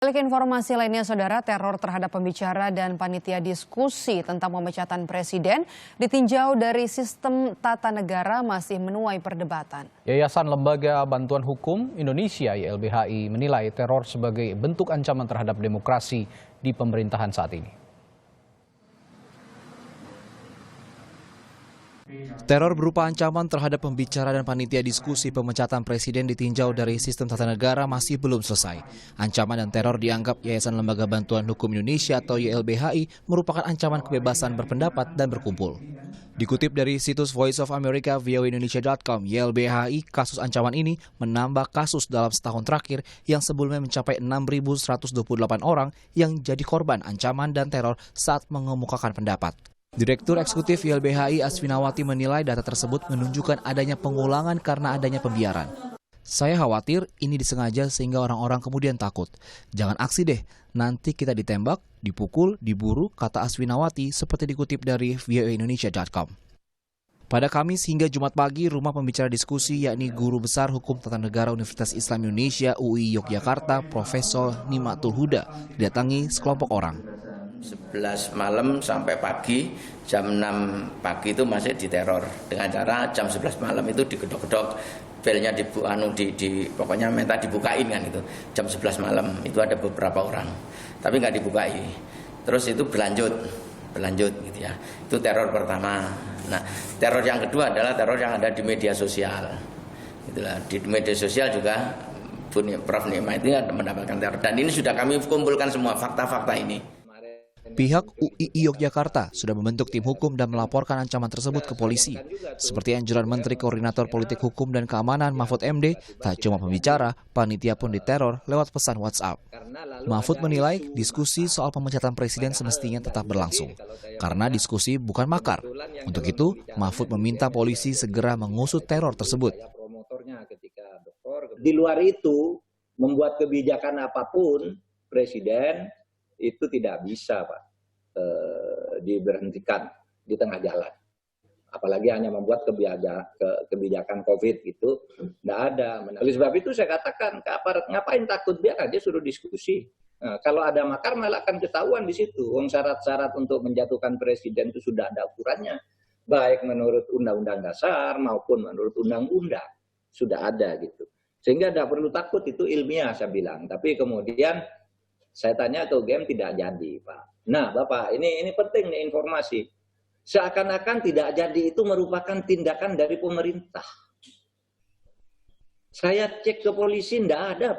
Balik informasi lainnya, Saudara, teror terhadap pembicara dan panitia diskusi tentang pemecatan presiden ditinjau dari sistem tata negara masih menuai perdebatan. Yayasan Lembaga Bantuan Hukum Indonesia YLBHI menilai teror sebagai bentuk ancaman terhadap demokrasi di pemerintahan saat ini. Teror berupa ancaman terhadap pembicara dan panitia diskusi pemecatan presiden ditinjau dari sistem tata negara masih belum selesai. Ancaman dan teror dianggap Yayasan Lembaga Bantuan Hukum Indonesia atau YLBHI merupakan ancaman kebebasan berpendapat dan berkumpul. Dikutip dari situs Voice of America voaindonesia.com, YLBHI, kasus ancaman ini menambah kasus dalam setahun terakhir yang sebelumnya mencapai 6.128 orang yang jadi korban ancaman dan teror saat mengemukakan pendapat. Direktur Eksekutif YLBHI Asfinawati menilai data tersebut menunjukkan adanya pengulangan karena adanya pembiaran. Saya khawatir ini disengaja sehingga orang-orang kemudian takut. Jangan aksi deh, nanti kita ditembak, dipukul, diburu, kata Asfinawati seperti dikutip dari voaindonesia.com. Pada Kamis hingga Jumat pagi, rumah pembicara diskusi yakni Guru Besar Hukum Tata Negara Universitas Islam Indonesia UI Yogyakarta, Profesor Nimatul Huda, didatangi sekelompok orang. 11 malam sampai pagi, jam 6 pagi itu masih diteror dengan cara jam 11 malam itu digedok-gedok, belnya pokoknya minta dibukain kan itu. Jam 11 malam itu ada beberapa orang, tapi nggak dibukai. Terus itu berlanjut gitu ya. Itu teror pertama. Nah, teror yang kedua adalah teror yang ada di media sosial. Itulah di media sosial juga Prof. Nima itu mendapatkan teror. Dan ini sudah kami kumpulkan semua fakta-fakta ini. Pihak UII Yogyakarta sudah membentuk tim hukum dan melaporkan ancaman tersebut ke polisi. Seperti anjuran Menteri Koordinator Politik Hukum dan Keamanan Mahfud MD, tak cuma pembicara, panitia pun diteror lewat pesan WhatsApp. Mahfud menilai diskusi soal pemecatan presiden semestinya tetap berlangsung, karena diskusi bukan makar. Untuk itu, Mahfud meminta polisi segera mengusut teror tersebut. Di luar itu, membuat kebijakan apapun, presiden itu tidak bisa, Pak, diberhentikan di tengah jalan. Apalagi hanya membuat kebijakan COVID itu tidak ada. Oleh sebab itu saya katakan ke aparat, ngapain takut, biar aja suruh diskusi. Nah, kalau ada makar malah akan ketahuan di situ. Syarat-syarat untuk menjatuhkan presiden itu sudah ada ukurannya, baik menurut Undang-Undang Dasar maupun menurut Undang-Undang sudah ada gitu. Sehingga tidak perlu takut, itu ilmiah saya bilang. Tapi kemudian saya tanya ke UGM tidak jadi, Pak. Nah, Bapak, ini penting nih informasi. Seakan-akan tidak jadi itu merupakan tindakan dari pemerintah. Saya cek ke polisi, tidak ada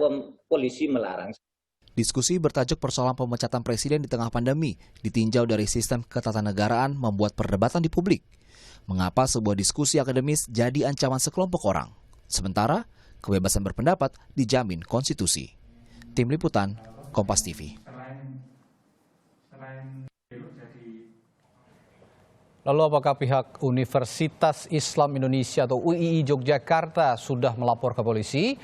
polisi melarang. Diskusi bertajuk persoalan pemecatan presiden di tengah pandemi ditinjau dari sistem ketatanegaraan membuat perdebatan di publik. Mengapa sebuah diskusi akademis jadi ancaman sekelompok orang? Sementara, kebebasan berpendapat dijamin konstitusi. Tim Liputan, Kompas TV. Lalu apakah pihak Universitas Islam Indonesia atau UII Yogyakarta sudah melapor ke polisi?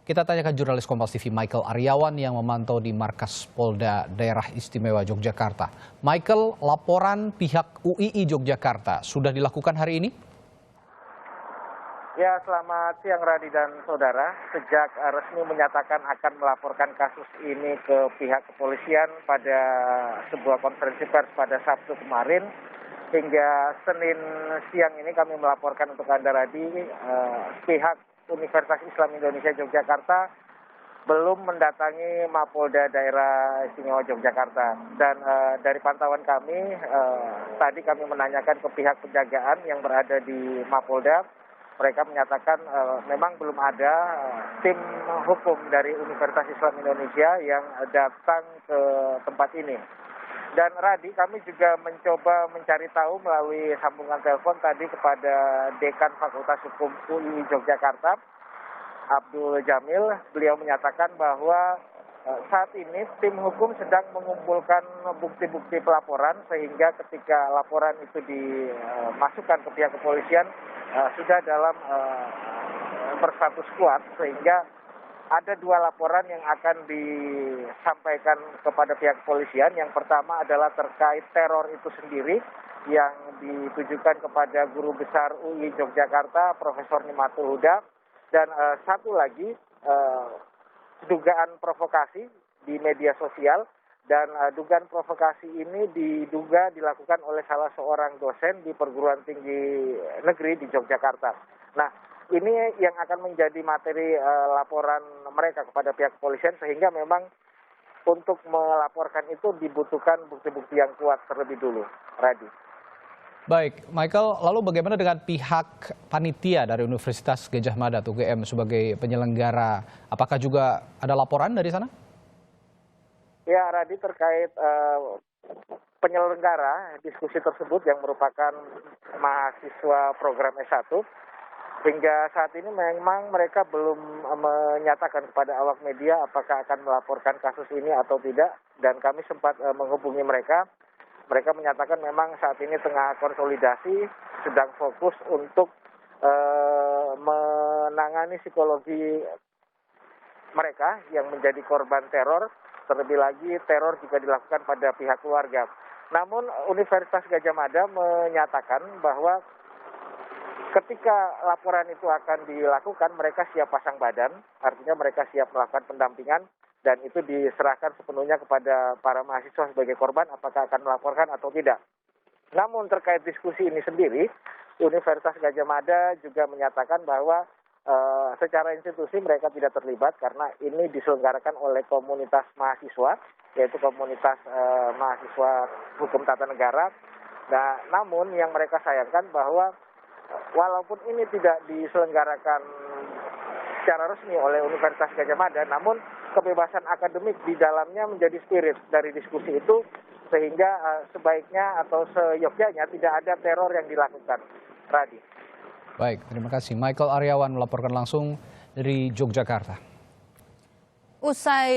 Kita tanyakan jurnalis Kompas TV Michael Aryawan yang memantau di markas Polda Daerah Istimewa Yogyakarta. Michael, laporan pihak UII Yogyakarta sudah dilakukan hari ini? Ya, selamat siang Radi dan saudara. Sejak resmi menyatakan akan melaporkan kasus ini ke pihak kepolisian pada sebuah konferensi pers pada Sabtu kemarin, hingga Senin siang ini kami melaporkan untuk Anda Radi, pihak Universitas Islam Indonesia Yogyakarta belum mendatangi Mapolda Daerah Istimewa Yogyakarta. Dan dari pantauan kami, tadi kami menanyakan ke pihak penjagaan yang berada di Mapolda. Mereka menyatakan memang belum ada tim hukum dari Universitas Islam Indonesia yang datang ke tempat ini. Dan Radi, kami juga mencoba mencari tahu melalui sambungan telepon tadi kepada Dekan Fakultas Hukum UI Yogyakarta, Abdul Jamil. Beliau menyatakan bahwa saat ini tim hukum sedang mengumpulkan bukti-bukti pelaporan, sehingga ketika laporan itu dimasukkan ke pihak kepolisian sudah dalam berstatus kuat, sehingga ada dua laporan yang akan disampaikan kepada pihak kepolisian. Yang pertama adalah terkait teror itu sendiri yang ditujukan kepada Guru Besar UI Yogyakarta, Profesor Nimatul Huda, dan satu lagi dugaan provokasi di media sosial dan dugaan provokasi ini diduga dilakukan oleh salah seorang dosen di perguruan tinggi negeri di Yogyakarta. Nah, ini yang akan menjadi materi laporan mereka kepada pihak kepolisian sehingga memang untuk melaporkan itu dibutuhkan bukti-bukti yang kuat terlebih dulu, Radi. Baik, Michael, lalu bagaimana dengan pihak panitia dari Universitas Gadjah Mada atau UGM sebagai penyelenggara? Apakah juga ada laporan dari sana? Ya, Radi, terkait penyelenggara diskusi tersebut yang merupakan mahasiswa program S1, hingga saat ini memang mereka belum menyatakan kepada awak media apakah akan melaporkan kasus ini atau tidak, dan kami sempat menghubungi mereka. Mereka menyatakan memang saat ini tengah konsolidasi, sedang fokus untuk menangani psikologi mereka yang menjadi korban teror, terlebih lagi teror juga dilakukan pada pihak keluarga. Namun Universitas Gadjah Mada menyatakan bahwa ketika laporan itu akan dilakukan, mereka siap pasang badan, artinya mereka siap melakukan pendampingan, dan itu diserahkan sepenuhnya kepada para mahasiswa sebagai korban apakah akan melaporkan atau tidak. Namun terkait diskusi ini sendiri, Universitas Gadjah Mada juga menyatakan bahwa secara institusi mereka tidak terlibat karena ini diselenggarakan oleh komunitas mahasiswa, yaitu komunitas mahasiswa hukum tata negara. Nah, namun yang mereka sayangkan bahwa walaupun ini tidak diselenggarakan secara resmi oleh Universitas Gadjah Mada, namun kebebasan akademik di dalamnya menjadi spirit dari diskusi itu, sehingga sebaiknya atau seyogyanya tidak ada teror yang dilakukan. Radi. Baik, terima kasih. Michael Aryawan melaporkan langsung dari Yogyakarta. Usai